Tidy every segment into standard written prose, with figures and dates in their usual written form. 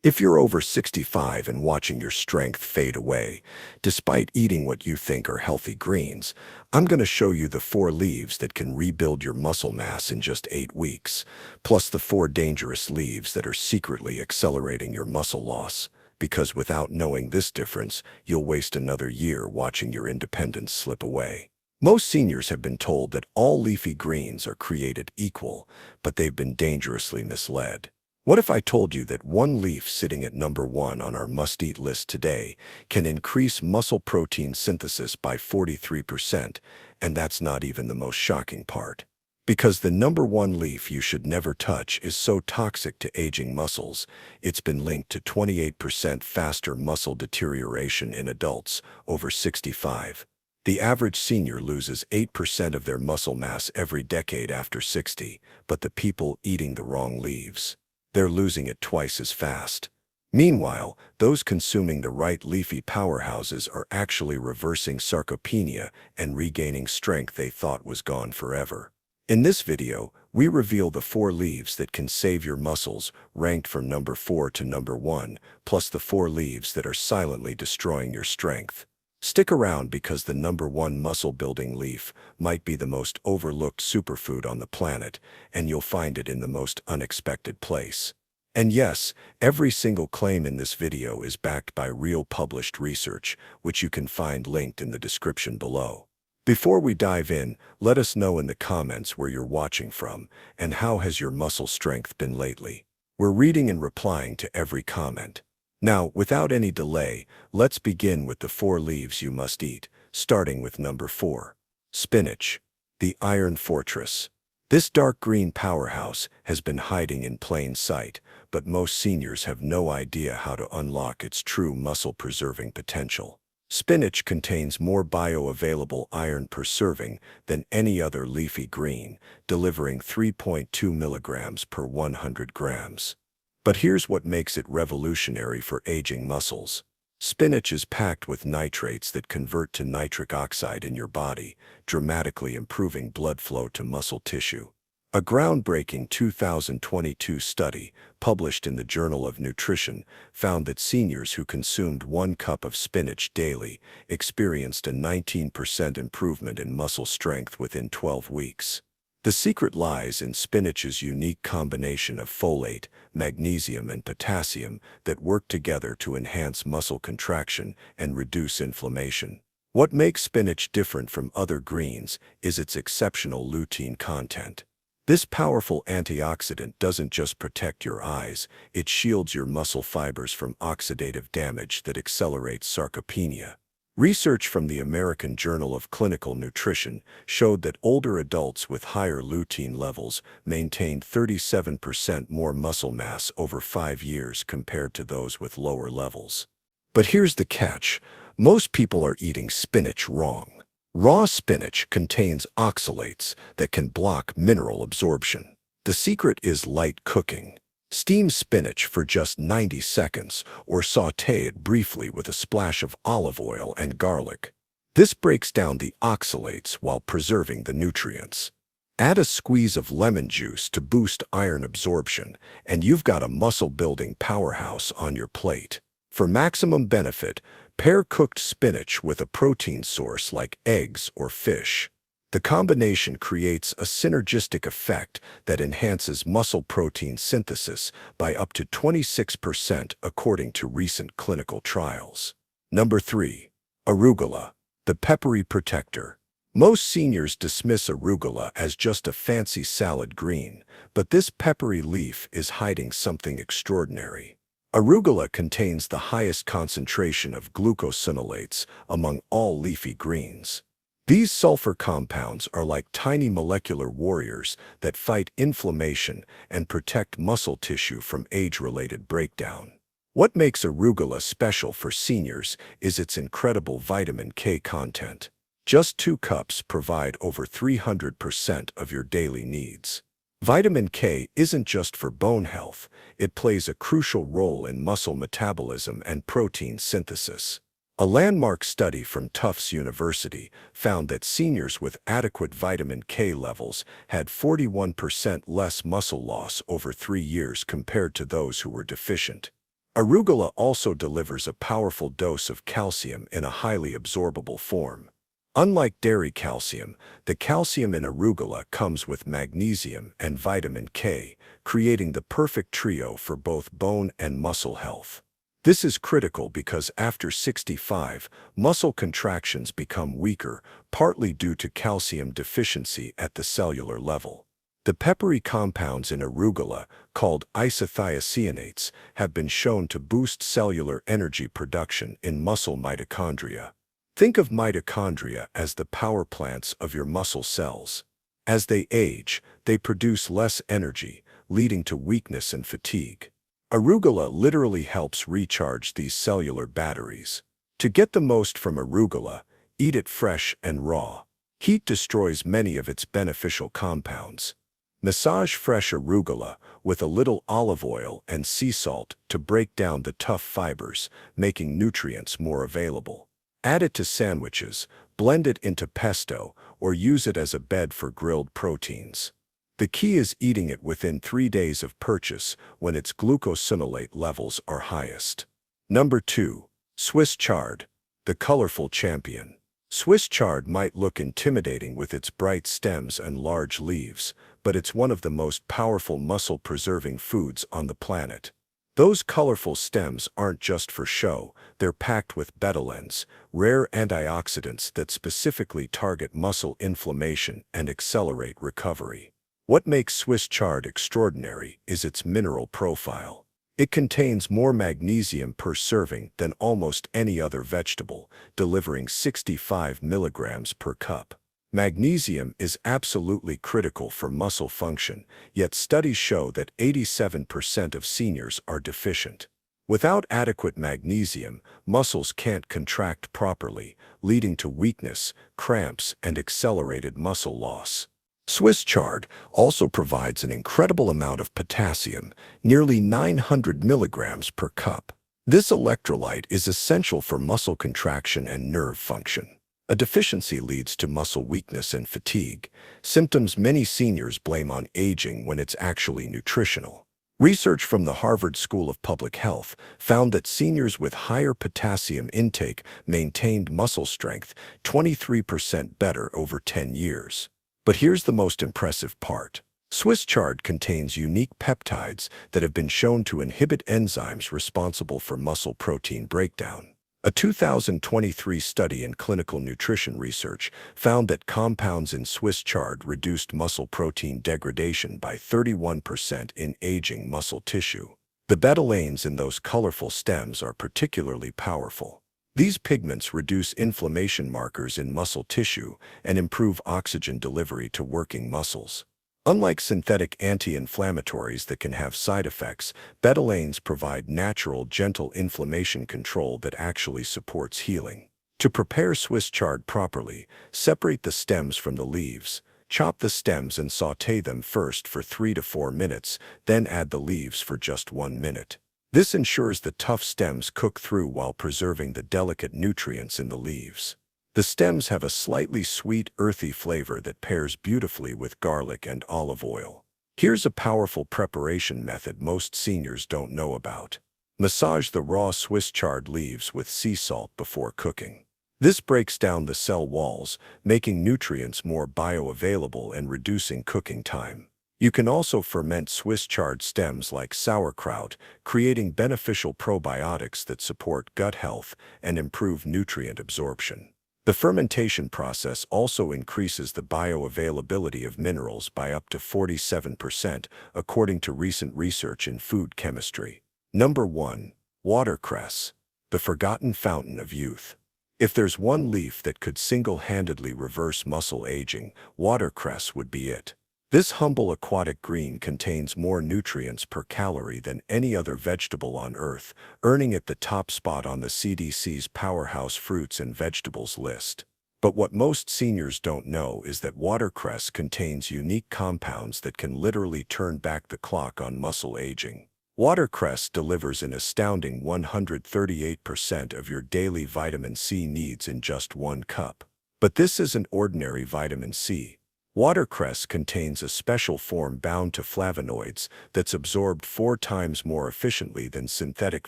If you're over 65 and watching your strength fade away, despite eating what you think are healthy greens, I'm going to show you the 4 leaves that can rebuild your muscle mass in just 8 weeks, plus the 4 dangerous leaves that are secretly accelerating your muscle loss. Because without knowing this difference, you'll waste another year watching your independence slip away. Most seniors have been told that all leafy greens are created equal, but they've been dangerously misled. What if I told you that one leaf sitting at number 1 on our must-eat list today can increase muscle protein synthesis by 43%, and that's not even the most shocking part? Because the number 1 leaf you should never touch is so toxic to aging muscles, it's been linked to 28% faster muscle deterioration in adults over 65. The average senior loses 8% of their muscle mass every decade after 60, but the people eating the wrong leaves, they're losing it twice as fast. Meanwhile, those consuming the right leafy powerhouses are actually reversing sarcopenia and regaining strength they thought was gone forever. In this video, we reveal the 4 leaves that can save your muscles, ranked from number 4 to number 1, plus the 4 leaves that are silently destroying your strength. Stick around because the number 1 muscle-building leaf might be the most overlooked superfood on the planet, and you'll find it in the most unexpected place. And yes, every single claim in this video is backed by real published research, which you can find linked in the description below. Before we dive in, let us know in the comments where you're watching from, and how has your muscle strength been lately? We're reading and replying to every comment. Now, without any delay, let's begin with the 4 leaves you must eat, starting with number 4. Spinach, the Iron Fortress. This dark green powerhouse has been hiding in plain sight, but most seniors have no idea how to unlock its true muscle-preserving potential. Spinach contains more bioavailable iron per serving than any other leafy green, delivering 3.2 milligrams per 100 grams. But here's what makes it revolutionary for aging muscles. Spinach is packed with nitrates that convert to nitric oxide in your body, dramatically improving blood flow to muscle tissue. A groundbreaking 2022 study, published in the Journal of Nutrition, found that seniors who consumed 1 cup of spinach daily experienced a 19% improvement in muscle strength within 12 weeks. The secret lies in spinach's unique combination of folate, magnesium, and potassium that work together to enhance muscle contraction and reduce inflammation. What makes spinach different from other greens is its exceptional lutein content. This powerful antioxidant doesn't just protect your eyes, it shields your muscle fibers from oxidative damage that accelerates sarcopenia. Research from the American Journal of Clinical Nutrition showed that older adults with higher lutein levels maintained 37% more muscle mass over 5 years compared to those with lower levels. But here's the catch. Most people are eating spinach wrong. Raw spinach contains oxalates that can block mineral absorption. The secret is light cooking. Steam spinach for just 90 seconds or sauté it briefly with a splash of olive oil and garlic. This breaks down the oxalates while preserving the nutrients. Add a squeeze of lemon juice to boost iron absorption, and you've got a muscle-building powerhouse on your plate. For maximum benefit, pair cooked spinach with a protein source like eggs or fish. The combination creates a synergistic effect that enhances muscle protein synthesis by up to 26% according to recent clinical trials. Number 3. Arugula, the peppery protector. Most seniors dismiss arugula as just a fancy salad green, but this peppery leaf is hiding something extraordinary. Arugula contains the highest concentration of glucosinolates among all leafy greens. These sulfur compounds are like tiny molecular warriors that fight inflammation and protect muscle tissue from age-related breakdown. What makes arugula special for seniors is its incredible vitamin K content. Just 2 cups provide over 300% of your daily needs. Vitamin K isn't just for bone health, it plays a crucial role in muscle metabolism and protein synthesis. A landmark study from Tufts University found that seniors with adequate vitamin K levels had 41% less muscle loss over 3 years compared to those who were deficient. Arugula also delivers a powerful dose of calcium in a highly absorbable form. Unlike dairy calcium, the calcium in arugula comes with magnesium and vitamin K, creating the perfect trio for both bone and muscle health. This is critical because after 65, muscle contractions become weaker, partly due to calcium deficiency at the cellular level. The peppery compounds in arugula, called isothiocyanates, have been shown to boost cellular energy production in muscle mitochondria. Think of mitochondria as the power plants of your muscle cells. As they age, they produce less energy, leading to weakness and fatigue. Arugula literally helps recharge these cellular batteries. To get the most from arugula, eat it fresh and raw. Heat destroys many of its beneficial compounds. Massage fresh arugula with a little olive oil and sea salt to break down the tough fibers, making nutrients more available. Add it to sandwiches, blend it into pesto, or use it as a bed for grilled proteins. The key is eating it within 3 days of purchase when its glucosinolate levels are highest. Number 2. Swiss chard, the colorful champion. Swiss chard might look intimidating with its bright stems and large leaves, but it's one of the most powerful muscle-preserving foods on the planet. Those colorful stems aren't just for show, they're packed with betalains, rare antioxidants that specifically target muscle inflammation and accelerate recovery. What makes Swiss chard extraordinary is its mineral profile. It contains more magnesium per serving than almost any other vegetable, delivering 65 milligrams per cup. Magnesium is absolutely critical for muscle function, yet studies show that 87% of seniors are deficient. Without adequate magnesium, muscles can't contract properly, leading to weakness, cramps, and accelerated muscle loss. Swiss chard also provides an incredible amount of potassium, nearly 900 milligrams per cup. This electrolyte is essential for muscle contraction and nerve function. A deficiency leads to muscle weakness and fatigue, symptoms many seniors blame on aging when it's actually nutritional. Research from the Harvard School of Public Health found that seniors with higher potassium intake maintained muscle strength 23% better over 10 years. But here's the most impressive part. Swiss chard contains unique peptides that have been shown to inhibit enzymes responsible for muscle protein breakdown. A 2023 study in clinical nutrition research found that compounds in Swiss chard reduced muscle protein degradation by 31% in aging muscle tissue. The betalains in those colorful stems are particularly powerful. These pigments reduce inflammation markers in muscle tissue and improve oxygen delivery to working muscles. Unlike synthetic anti-inflammatories that can have side effects, betalains provide natural, gentle inflammation control that actually supports healing. To prepare Swiss chard properly, separate the stems from the leaves. Chop the stems and sauté them first for 3 to 4 minutes, then add the leaves for just 1 minute. This ensures the tough stems cook through while preserving the delicate nutrients in the leaves. The stems have a slightly sweet, earthy flavor that pairs beautifully with garlic and olive oil. Here's a powerful preparation method most seniors don't know about. Massage the raw Swiss chard leaves with sea salt before cooking. This breaks down the cell walls, making nutrients more bioavailable and reducing cooking time. You can also ferment Swiss chard stems like sauerkraut, creating beneficial probiotics that support gut health and improve nutrient absorption. The fermentation process also increases the bioavailability of minerals by up to 47%, according to recent research in food chemistry. Number 1. Watercress, the forgotten fountain of youth. If there's one leaf that could single-handedly reverse muscle aging, watercress would be it. This humble aquatic green contains more nutrients per calorie than any other vegetable on Earth, earning it the top spot on the CDC's Powerhouse Fruits and Vegetables list. But what most seniors don't know is that watercress contains unique compounds that can literally turn back the clock on muscle aging. Watercress delivers an astounding 138% of your daily vitamin C needs in just 1 cup. But this isn't ordinary vitamin C. Watercress contains a special form bound to flavonoids that's absorbed 4 times more efficiently than synthetic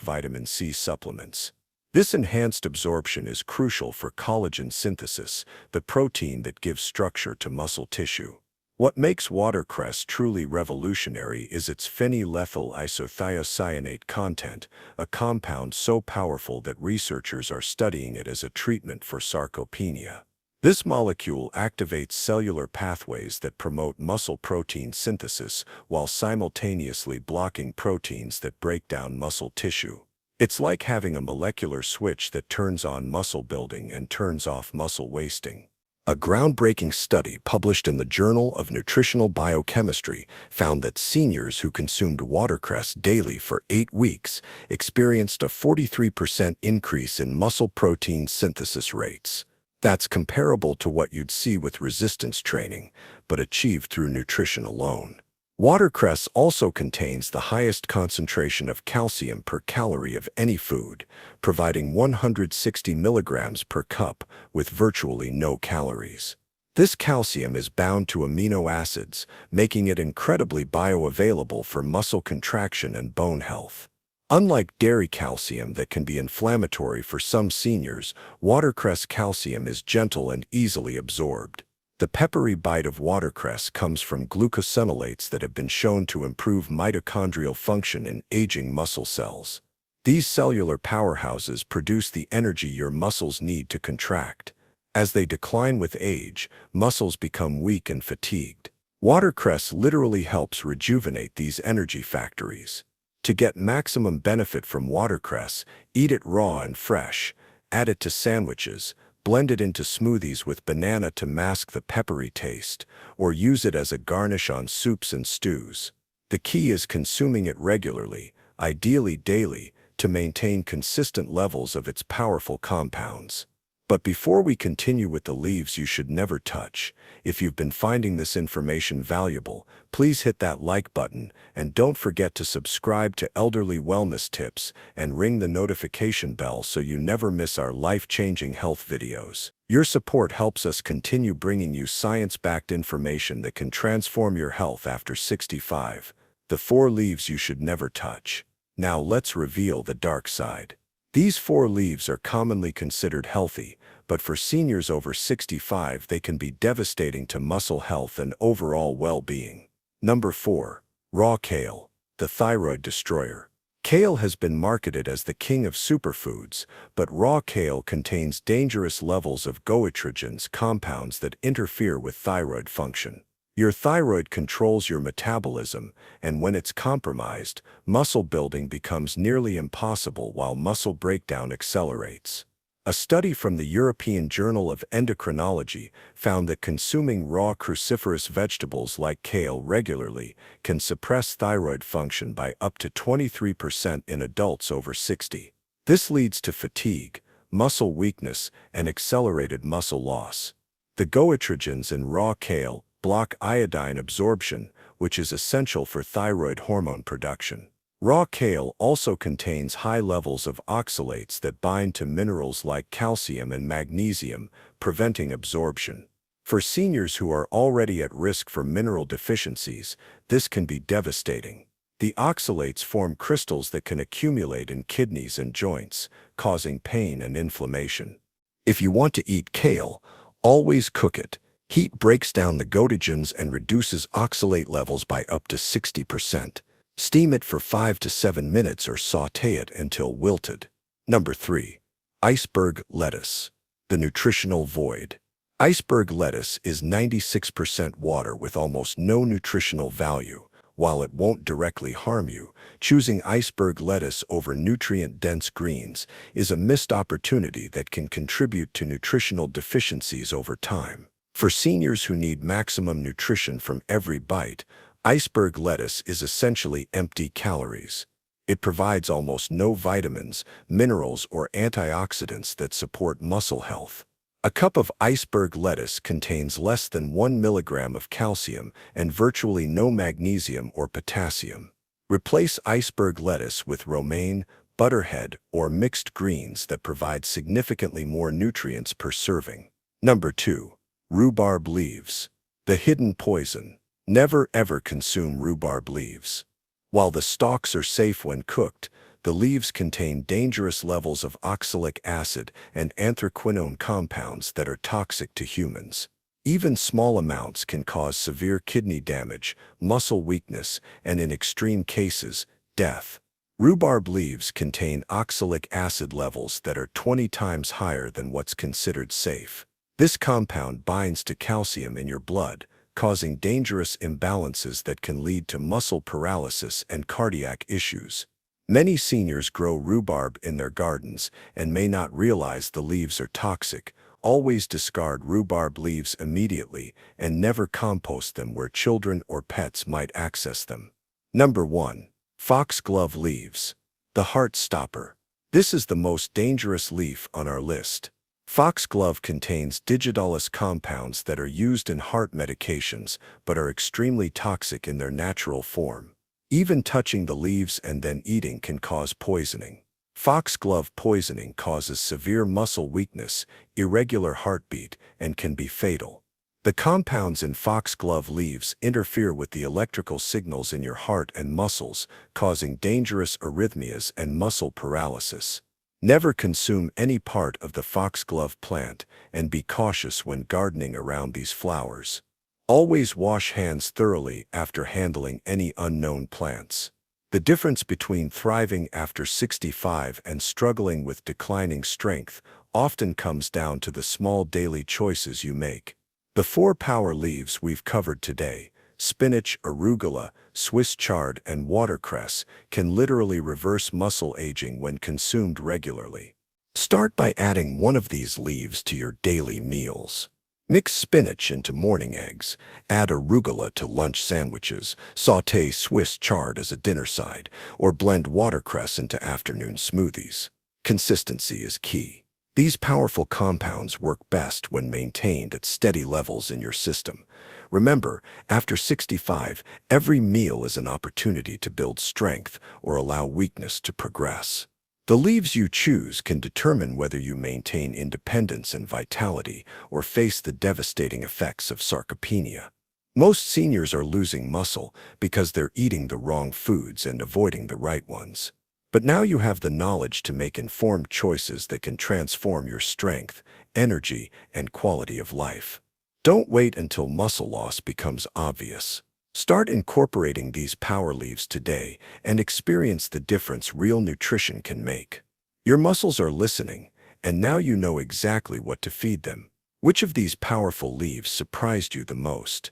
vitamin C supplements. This enhanced absorption is crucial for collagen synthesis, the protein that gives structure to muscle tissue. What makes watercress truly revolutionary is its phenylethyl isothiocyanate content, a compound so powerful that researchers are studying it as a treatment for sarcopenia. This molecule activates cellular pathways that promote muscle protein synthesis while simultaneously blocking proteins that break down muscle tissue. It's like having a molecular switch that turns on muscle building and turns off muscle wasting. A groundbreaking study published in the Journal of Nutritional Biochemistry found that seniors who consumed watercress daily for 8 weeks experienced a 43% increase in muscle protein synthesis rates. That's comparable to what you'd see with resistance training, but achieved through nutrition alone. Watercress also contains the highest concentration of calcium per calorie of any food, providing 160 milligrams per cup with virtually no calories. This calcium is bound to amino acids, making it incredibly bioavailable for muscle contraction and bone health. Unlike dairy calcium that can be inflammatory for some seniors, watercress calcium is gentle and easily absorbed. The peppery bite of watercress comes from glucosinolates that have been shown to improve mitochondrial function in aging muscle cells. These cellular powerhouses produce the energy your muscles need to contract. As they decline with age, muscles become weak and fatigued. Watercress literally helps rejuvenate these energy factories. To get maximum benefit from watercress, eat it raw and fresh. Add it to sandwiches, blend it into smoothies with banana to mask the peppery taste, or use it as a garnish on soups and stews. The key is consuming it regularly, ideally daily, to maintain consistent levels of its powerful compounds. But before we continue with the leaves you should never touch, if you've been finding this information valuable, please hit that like button and don't forget to subscribe to Elderly Wellness Tips and ring the notification bell so you never miss our life-changing health videos. Your support helps us continue bringing you science-backed information that can transform your health after 65. The 4 leaves you should never touch. Now let's reveal the dark side. These 4 leaves are commonly considered healthy, but for seniors over 65 they can be devastating to muscle health and overall well-being. Number 4. Raw kale, the thyroid destroyer. Kale has been marketed as the king of superfoods, but raw kale contains dangerous levels of goitrogens, compounds that interfere with thyroid function. Your thyroid controls your metabolism, and when it's compromised, muscle building becomes nearly impossible while muscle breakdown accelerates. A study from the European Journal of Endocrinology found that consuming raw cruciferous vegetables like kale regularly can suppress thyroid function by up to 23% in adults over 60. This leads to fatigue, muscle weakness, and accelerated muscle loss. The goitrogens in raw kale block iodine absorption, which is essential for thyroid hormone production. Raw kale also contains high levels of oxalates that bind to minerals like calcium and magnesium, preventing absorption. For seniors who are already at risk for mineral deficiencies, this can be devastating. The oxalates form crystals that can accumulate in kidneys and joints, causing pain and inflammation. If you want to eat kale, always cook it. Heat breaks down the goitrogens and reduces oxalate levels by up to 60%. Steam it for 5 to 7 minutes or sauté it until wilted. Number 3. Iceberg lettuce, the nutritional void. Iceberg lettuce is 96% water with almost no nutritional value. While it won't directly harm you, choosing iceberg lettuce over nutrient-dense greens is a missed opportunity that can contribute to nutritional deficiencies over time. For seniors who need maximum nutrition from every bite, iceberg lettuce is essentially empty calories. It provides almost no vitamins, minerals, or antioxidants that support muscle health. A cup of iceberg lettuce contains less than 1 milligram of calcium and virtually no magnesium or potassium. Replace iceberg lettuce with romaine, butterhead, or mixed greens that provide significantly more nutrients per serving. Number 2. Rhubarb leaves, The hidden poison. Never ever consume rhubarb leaves. While the stalks are safe when cooked, the leaves contain dangerous levels of oxalic acid and anthraquinone compounds that are toxic to humans. Even small amounts can cause severe kidney damage, muscle weakness, and in extreme cases, death. Rhubarb leaves contain oxalic acid levels that are 20 times higher than what's considered safe. This compound binds to calcium in your blood, causing dangerous imbalances that can lead to muscle paralysis and cardiac issues. Many seniors grow rhubarb in their gardens and may not realize the leaves are toxic. Always discard rhubarb leaves immediately and never compost them where children or pets might access them. Number 1. Foxglove leaves. The heart stopper. This is the most dangerous leaf on our list. Foxglove contains digitalis compounds that are used in heart medications but are extremely toxic in their natural form. Even touching the leaves and then eating can cause poisoning. Foxglove poisoning causes severe muscle weakness, irregular heartbeat, and can be fatal. The compounds in foxglove leaves interfere with the electrical signals in your heart and muscles, causing dangerous arrhythmias and muscle paralysis. Never consume any part of the foxglove plant and be cautious when gardening around these flowers. Always wash hands thoroughly after handling any unknown plants. The difference between thriving after 65 and struggling with declining strength often comes down to the small daily choices you make. The 4 power leaves we've covered today, spinach, arugula, Swiss chard, and watercress, can literally reverse muscle aging when consumed regularly. Start by adding one of these leaves to your daily meals. Mix spinach into morning eggs, add arugula to lunch sandwiches, sauté Swiss chard as a dinner side, or blend watercress into afternoon smoothies. Consistency is key. These powerful compounds work best when maintained at steady levels in your system. Remember, after 65, every meal is an opportunity to build strength or allow weakness to progress. The leaves you choose can determine whether you maintain independence and vitality or face the devastating effects of sarcopenia. Most seniors are losing muscle because they're eating the wrong foods and avoiding the right ones. But now you have the knowledge to make informed choices that can transform your strength, energy, and quality of life. Don't wait until muscle loss becomes obvious. Start incorporating these power leaves today and experience the difference real nutrition can make. Your muscles are listening, and now you know exactly what to feed them. Which of these powerful leaves surprised you the most?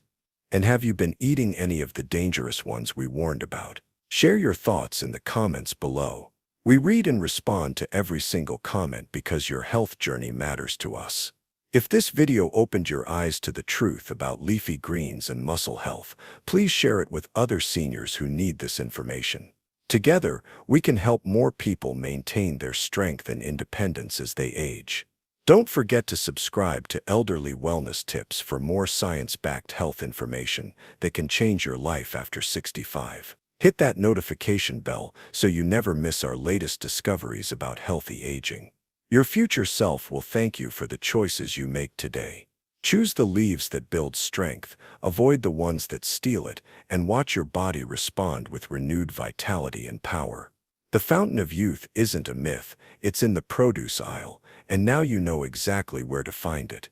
And have you been eating any of the dangerous ones we warned about? Share your thoughts in the comments below. We read and respond to every single comment because your health journey matters to us. If this video opened your eyes to the truth about leafy greens and muscle health, please share it with other seniors who need this information. Together, we can help more people maintain their strength and independence as they age. Don't forget to subscribe to Elderly Wellness Tips for more science-backed health information that can change your life after 65. Hit that notification bell so you never miss our latest discoveries about healthy aging. Your future self will thank you for the choices you make today. Choose the leaves that build strength, avoid the ones that steal it, and watch your body respond with renewed vitality and power. The fountain of youth isn't a myth, it's in the produce aisle, and now you know exactly where to find it.